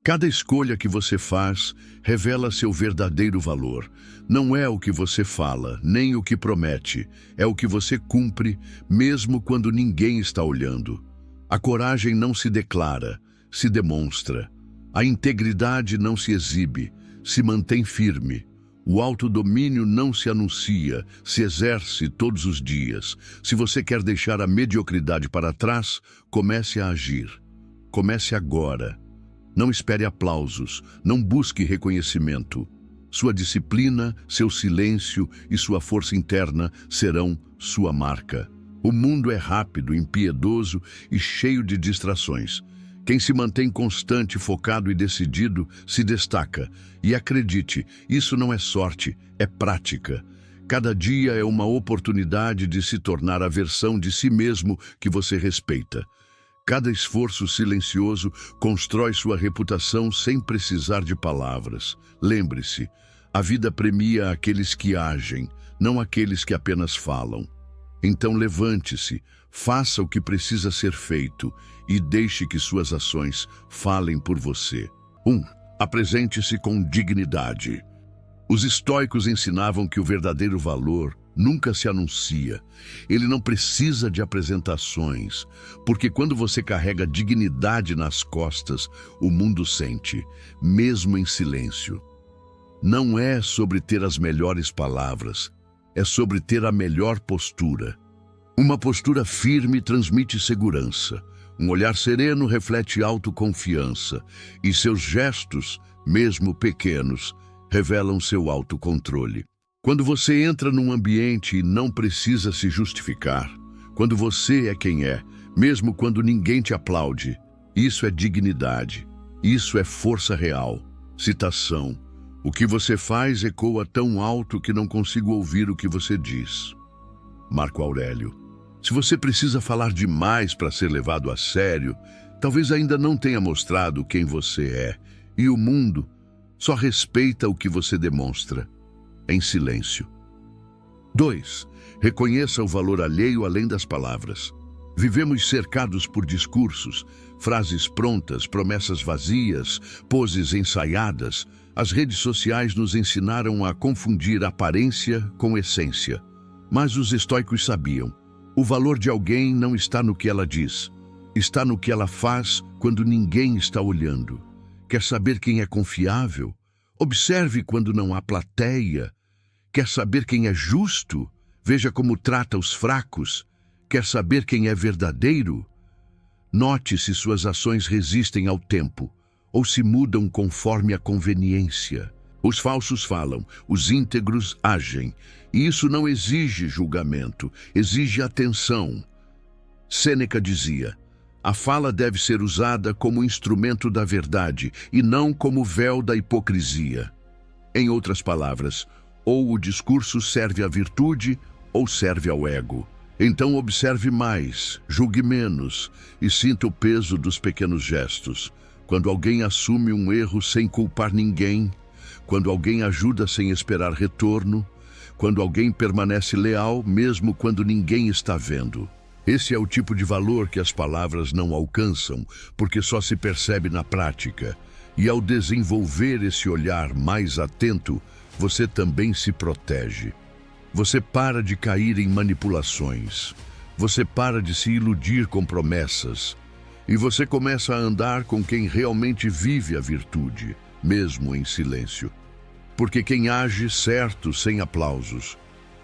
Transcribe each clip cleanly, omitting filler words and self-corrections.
Cada escolha que você faz revela seu verdadeiro valor. Não é o que você fala, nem o que promete. É o que você cumpre, mesmo quando ninguém está olhando. A coragem não se declara, se demonstra. A integridade não se exibe, se mantém firme. O autodomínio não se anuncia, se exerce todos os dias. Se você quer deixar a mediocridade para trás, comece a agir. Comece agora. Não espere aplausos, não busque reconhecimento. Sua disciplina, seu silêncio e sua força interna serão sua marca. O mundo é rápido, impiedoso e cheio de distrações. Quem se mantém constante, focado e decidido, se destaca. E acredite, isso não é sorte, é prática. Cada dia é uma oportunidade de se tornar a versão de si mesmo que você respeita. Cada esforço silencioso constrói sua reputação sem precisar de palavras. Lembre-se, a vida premia aqueles que agem, não aqueles que apenas falam. Então levante-se, faça o que precisa ser feito e deixe que suas ações falem por você. 1. Apresente-se com dignidade. Os estoicos ensinavam que o verdadeiro valor nunca se anuncia. Ele não precisa de apresentações, porque quando você carrega dignidade nas costas, o mundo sente, mesmo em silêncio. Não é sobre ter as melhores palavras, é sobre ter a melhor postura. Uma postura firme transmite segurança. Um olhar sereno reflete autoconfiança. E seus gestos, mesmo pequenos, revelam seu autocontrole. Quando você entra num ambiente e não precisa se justificar, quando você é quem é, mesmo quando ninguém te aplaude, isso é dignidade, isso é força real. Citação: o que você faz ecoa tão alto que não consigo ouvir o que você diz. Marco Aurélio. Se você precisa falar demais para ser levado a sério, talvez ainda não tenha mostrado quem você é, e o mundo só respeita o que você demonstra, em silêncio. 2. Reconheça o valor alheio além das palavras. Vivemos cercados por discursos, frases prontas, promessas vazias, poses ensaiadas. As redes sociais nos ensinaram a confundir aparência com essência. Mas os estoicos sabiam: o valor de alguém não está no que ela diz, está no que ela faz quando ninguém está olhando. Quer saber quem é confiável? Observe quando não há plateia. Quer saber quem é justo? Veja como trata os fracos. Quer saber quem é verdadeiro? Note se suas ações resistem ao tempo ou se mudam conforme a conveniência. Os falsos falam, os íntegros agem. E isso não exige julgamento, exige atenção. Sêneca dizia: a fala deve ser usada como instrumento da verdade e não como véu da hipocrisia. Em outras palavras, ou o discurso serve à virtude ou serve ao ego. Então observe mais, julgue menos e sinta o peso dos pequenos gestos. Quando alguém assume um erro sem culpar ninguém, quando alguém ajuda sem esperar retorno, quando alguém permanece leal mesmo quando ninguém está vendo. Esse é o tipo de valor que as palavras não alcançam, porque só se percebe na prática. E ao desenvolver esse olhar mais atento, você também se protege. Você para de cair em manipulações. Você para de se iludir com promessas. E você começa a andar com quem realmente vive a virtude, mesmo em silêncio. Porque quem age certo sem aplausos,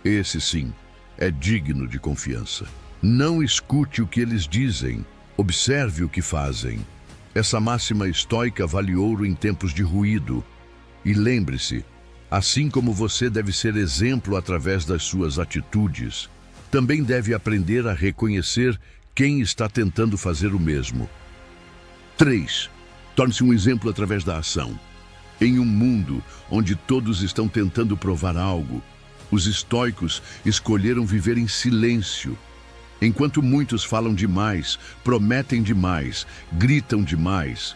esse sim, é digno de confiança. Não escute o que eles dizem, observe o que fazem. Essa máxima estoica vale ouro em tempos de ruído. E lembre-se, assim como você deve ser exemplo através das suas atitudes, também deve aprender a reconhecer quem está tentando fazer o mesmo. 3. Torne-se um exemplo através da ação. Em um mundo onde todos estão tentando provar algo, os estoicos escolheram viver em silêncio. Enquanto muitos falam demais, prometem demais, gritam demais,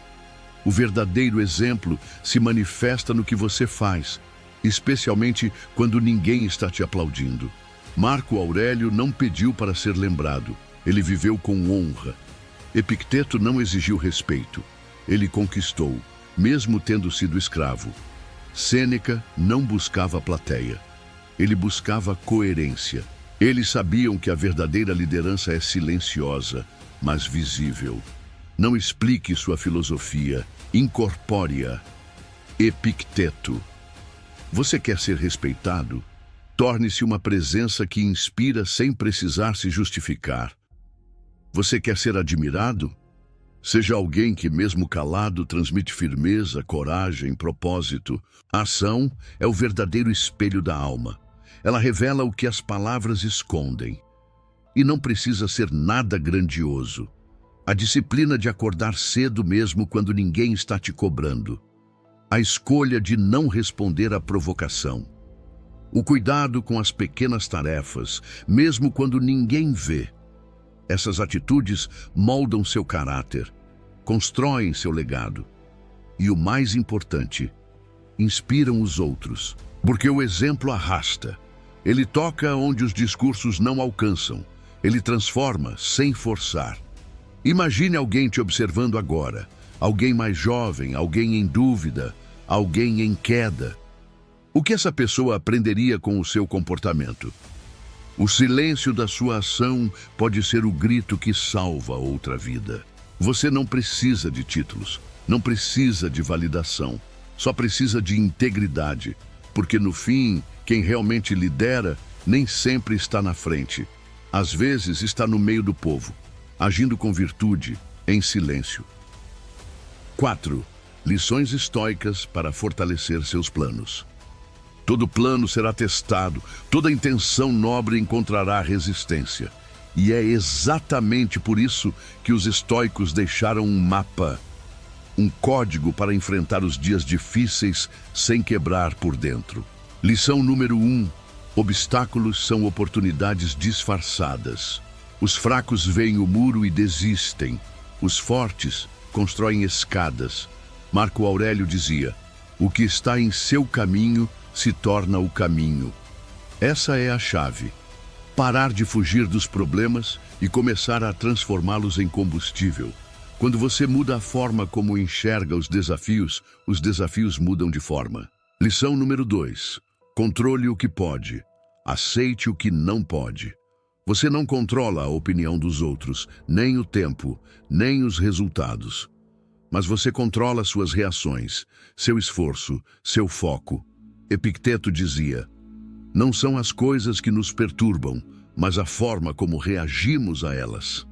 o verdadeiro exemplo se manifesta no que você faz, especialmente quando ninguém está te aplaudindo. Marco Aurélio não pediu para ser lembrado, ele viveu com honra. Epicteto não exigiu respeito, ele conquistou. mesmo tendo sido escravo. Sêneca não buscava plateia. Ele buscava coerência. Eles sabiam que a verdadeira liderança é silenciosa, mas visível. Não explique sua filosofia, incorpore-a. Epicteto. Você quer ser respeitado? Torne-se uma presença que inspira sem precisar se justificar. Você quer ser admirado? Seja alguém que, mesmo calado, transmite firmeza, coragem, propósito. A ação é o verdadeiro espelho da alma. Ela revela o que as palavras escondem. E não precisa ser nada grandioso. A disciplina de acordar cedo mesmo quando ninguém está te cobrando. A escolha de não responder à provocação. O cuidado com as pequenas tarefas, mesmo quando ninguém vê. Essas atitudes moldam seu caráter, constroem seu legado. E o mais importante, inspiram os outros. Porque o exemplo arrasta. Ele toca onde os discursos não alcançam. Ele transforma sem forçar. Imagine alguém te observando agora. Alguém mais jovem, alguém em dúvida, alguém em queda. O que essa pessoa aprenderia com o seu comportamento? O silêncio da sua ação pode ser o grito que salva outra vida. Você não precisa de títulos, não precisa de validação, só precisa de integridade, porque no fim, quem realmente lidera nem sempre está na frente. Às vezes está no meio do povo, agindo com virtude, em silêncio. 4. Lições estoicas para fortalecer seus planos. Todo plano será testado, toda intenção nobre encontrará resistência. E é exatamente por isso que os estoicos deixaram um mapa, um código para enfrentar os dias difíceis sem quebrar por dentro. Lição número 1. Obstáculos são oportunidades disfarçadas. Os fracos veem o muro e desistem. Os fortes constroem escadas. Marco Aurélio dizia: o que está em seu caminho se torna o caminho. Essa é a chave. Parar de fugir dos problemas e começar a transformá-los em combustível. Quando você muda a forma como enxerga os desafios mudam de forma. Lição número 2. Controle o que pode. Aceite o que não pode. Você não controla a opinião dos outros, nem o tempo, nem os resultados. Mas você controla suas reações, seu esforço, seu foco. Epicteto dizia: não são as coisas que nos perturbam, mas a forma como reagimos a elas.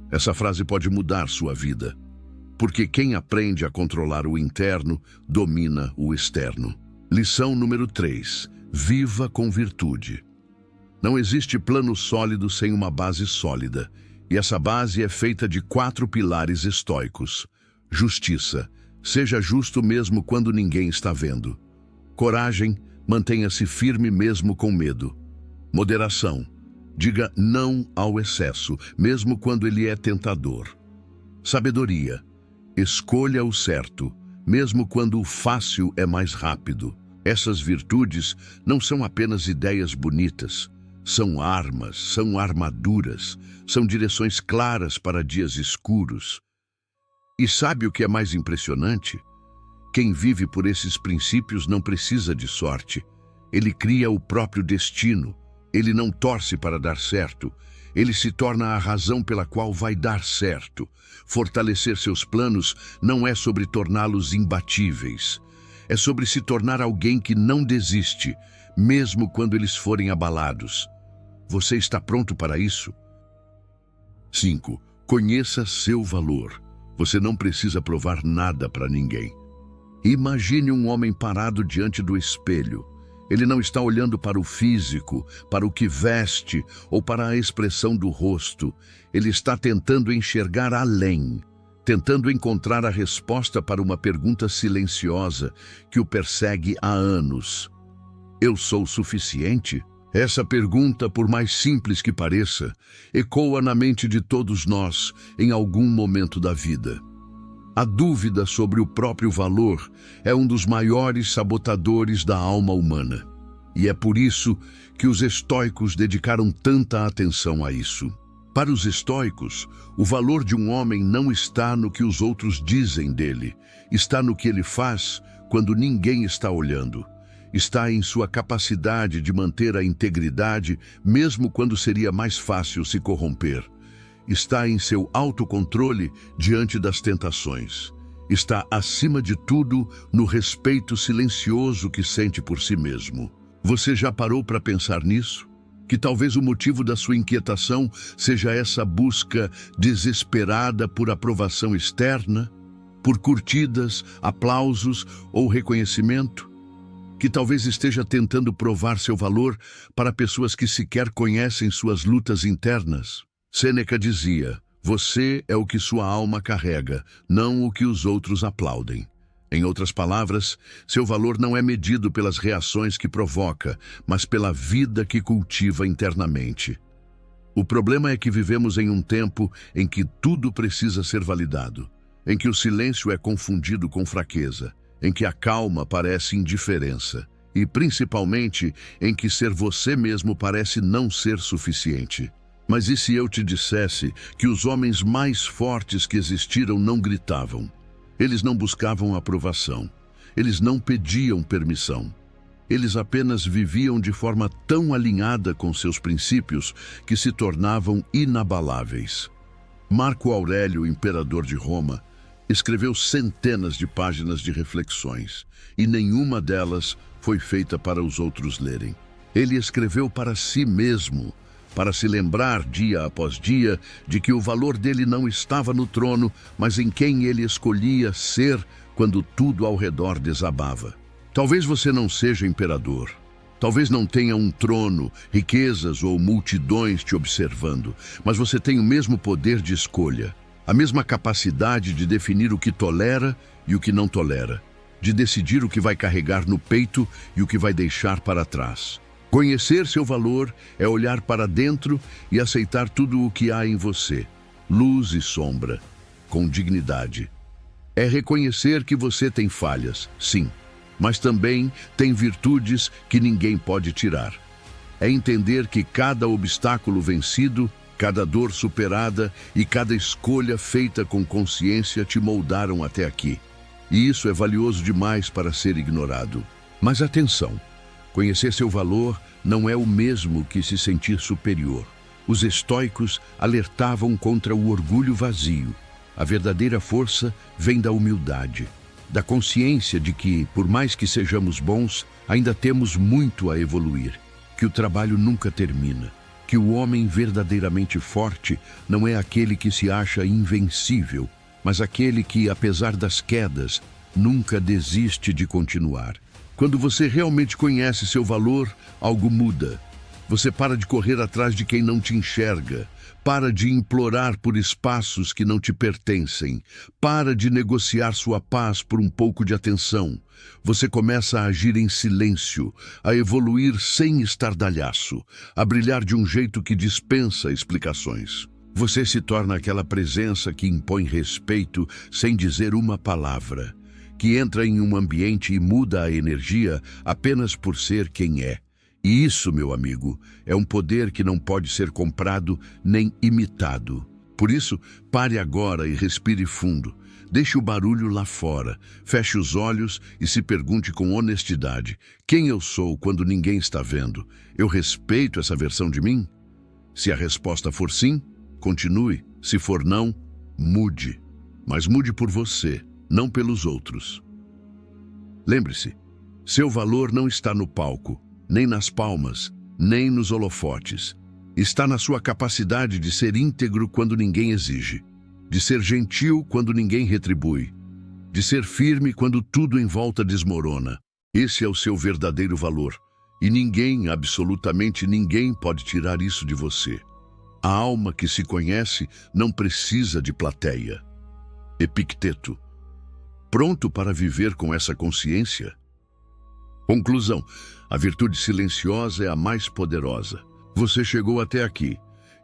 Essa frase pode mudar sua vida, porque quem aprende a controlar o interno, domina o externo. Lição número 3. Viva com virtude. Não existe plano sólido sem uma base sólida, e essa base é feita de 4 pilares estoicos. Justiça. Seja justo mesmo quando ninguém está vendo. Coragem. Mantenha-se firme mesmo com medo. Moderação. Diga não ao excesso, mesmo quando ele é tentador. Sabedoria. Escolha o certo, mesmo quando o fácil é mais rápido. Essas virtudes não são apenas ideias bonitas. São armas, são armaduras, são direções claras para dias escuros. E sabe o que é mais impressionante? Quem vive por esses princípios não precisa de sorte. Ele cria o próprio destino. Ele não torce para dar certo. Ele se torna a razão pela qual vai dar certo. Fortalecer seus planos não é sobre torná-los imbatíveis. É sobre se tornar alguém que não desiste, mesmo quando eles forem abalados. Você está pronto para isso? 5. Conheça seu valor. Você não precisa provar nada para ninguém. Imagine um homem parado diante do espelho. Ele não está olhando para o físico, para o que veste ou para a expressão do rosto. Ele está tentando enxergar além, tentando encontrar a resposta para uma pergunta silenciosa que o persegue há anos. Eu sou suficiente? Essa pergunta, por mais simples que pareça, ecoa na mente de todos nós em algum momento da vida. A dúvida sobre o próprio valor é um dos maiores sabotadores da alma humana. E é por isso que os estoicos dedicaram tanta atenção a isso. Para os estoicos, o valor de um homem não está no que os outros dizem dele, está no que ele faz quando ninguém está olhando. Está em sua capacidade de manter a integridade, mesmo quando seria mais fácil se corromper. Está em seu autocontrole diante das tentações. Está, acima de tudo, no respeito silencioso que sente por si mesmo. Você já parou para pensar nisso? Que talvez o motivo da sua inquietação seja essa busca desesperada por aprovação externa, por curtidas, aplausos ou reconhecimento? Que talvez esteja tentando provar seu valor para pessoas que sequer conhecem suas lutas internas? Sêneca dizia: você é o que sua alma carrega, não o que os outros aplaudem. Em outras palavras, seu valor não é medido pelas reações que provoca, mas pela vida que cultiva internamente. O problema é que vivemos em um tempo em que tudo precisa ser validado, em que o silêncio é confundido com fraqueza, em que a calma parece indiferença e, principalmente, em que ser você mesmo parece não ser suficiente. Mas e se eu te dissesse que os homens mais fortes que existiram não gritavam? Eles não buscavam aprovação. Eles não pediam permissão. Eles apenas viviam de forma tão alinhada com seus princípios que se tornavam inabaláveis. Marco Aurélio, imperador de Roma, escreveu centenas de páginas de reflexões, e nenhuma delas foi feita para os outros lerem. Ele escreveu para si mesmo, para se lembrar dia após dia de que o valor dele não estava no trono, mas em quem ele escolhia ser quando tudo ao redor desabava. Talvez você não seja imperador, talvez não tenha um trono, riquezas ou multidões te observando, mas você tem o mesmo poder de escolha, a mesma capacidade de definir o que tolera e o que não tolera, de decidir o que vai carregar no peito e o que vai deixar para trás. Conhecer seu valor é olhar para dentro e aceitar tudo o que há em você, luz e sombra, com dignidade. É reconhecer que você tem falhas, sim, mas também tem virtudes que ninguém pode tirar. É entender que cada obstáculo vencido, cada dor superada e cada escolha feita com consciência te moldaram até aqui. E isso é valioso demais para ser ignorado. Mas atenção! Conhecer seu valor não é o mesmo que se sentir superior. Os estoicos alertavam contra o orgulho vazio. A verdadeira força vem da humildade, da consciência de que, por mais que sejamos bons, ainda temos muito a evoluir, que o trabalho nunca termina, que o homem verdadeiramente forte não é aquele que se acha invencível, mas aquele que, apesar das quedas, nunca desiste de continuar. Quando você realmente conhece seu valor, algo muda. Você para de correr atrás de quem não te enxerga, para de implorar por espaços que não te pertencem, para de negociar sua paz por um pouco de atenção. Você começa a agir em silêncio, a evoluir sem estardalhaço, a brilhar de um jeito que dispensa explicações. Você se torna aquela presença que impõe respeito sem dizer uma palavra, que entra em um ambiente e muda a energia apenas por ser quem é. E isso, meu amigo, é um poder que não pode ser comprado nem imitado. Por isso, pare agora e respire fundo. Deixe o barulho lá fora, feche os olhos e se pergunte com honestidade: quem eu sou quando ninguém está vendo? Eu respeito essa versão de mim? Se a resposta for sim, continue. Se for não, mude. Mas mude por você, não pelos outros. Lembre-se, seu valor não está no palco, nem nas palmas, nem nos holofotes. Está na sua capacidade de ser íntegro quando ninguém exige, de ser gentil quando ninguém retribui, de ser firme quando tudo em volta desmorona. Esse é o seu verdadeiro valor, e ninguém, absolutamente ninguém, pode tirar isso de você. A alma que se conhece não precisa de plateia. Epicteto. Pronto para viver com essa consciência? Conclusão: a virtude silenciosa é a mais poderosa. Você chegou até aqui.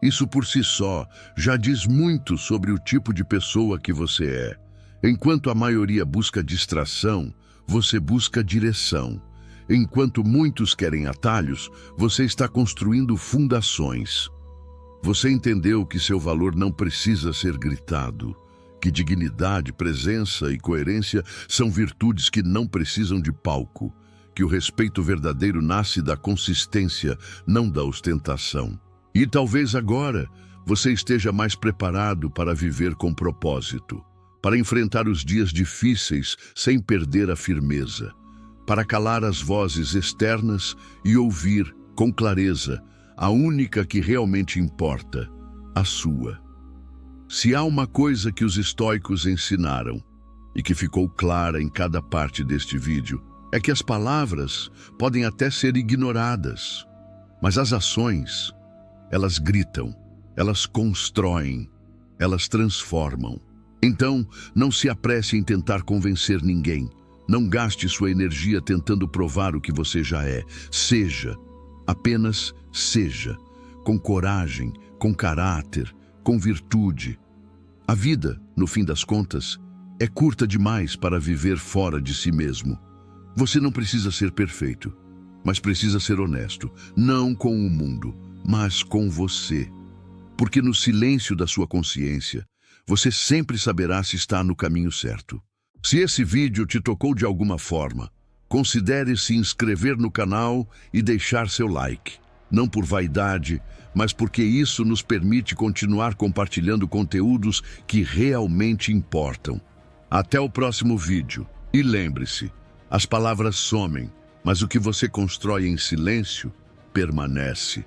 Isso por si só já diz muito sobre o tipo de pessoa que você é. Enquanto a maioria busca distração, você busca direção. Enquanto muitos querem atalhos, você está construindo fundações. Você entendeu que seu valor não precisa ser gritado, que dignidade, presença e coerência são virtudes que não precisam de palco, que o respeito verdadeiro nasce da consistência, não da ostentação. E talvez agora você esteja mais preparado para viver com propósito, para enfrentar os dias difíceis sem perder a firmeza, para calar as vozes externas e ouvir, com clareza, a única que realmente importa, a sua. Se há uma coisa que os estoicos ensinaram, e que ficou clara em cada parte deste vídeo, é que as palavras podem até ser ignoradas, mas as ações, elas gritam, elas constroem, elas transformam. Então, não se apresse em tentar convencer ninguém. Não gaste sua energia tentando provar o que você já é. Seja, apenas seja, com coragem, com caráter, com virtude. A vida, no fim das contas, é curta demais para viver fora de si mesmo. Você não precisa ser perfeito, mas precisa ser honesto, não com o mundo, mas com você. Porque no silêncio da sua consciência, você sempre saberá se está no caminho certo. Se esse vídeo te tocou de alguma forma, considere se inscrever no canal e deixar seu like. Não por vaidade, mas porque isso nos permite continuar compartilhando conteúdos que realmente importam. Até o próximo vídeo. E lembre-se, as palavras somem, mas o que você constrói em silêncio permanece.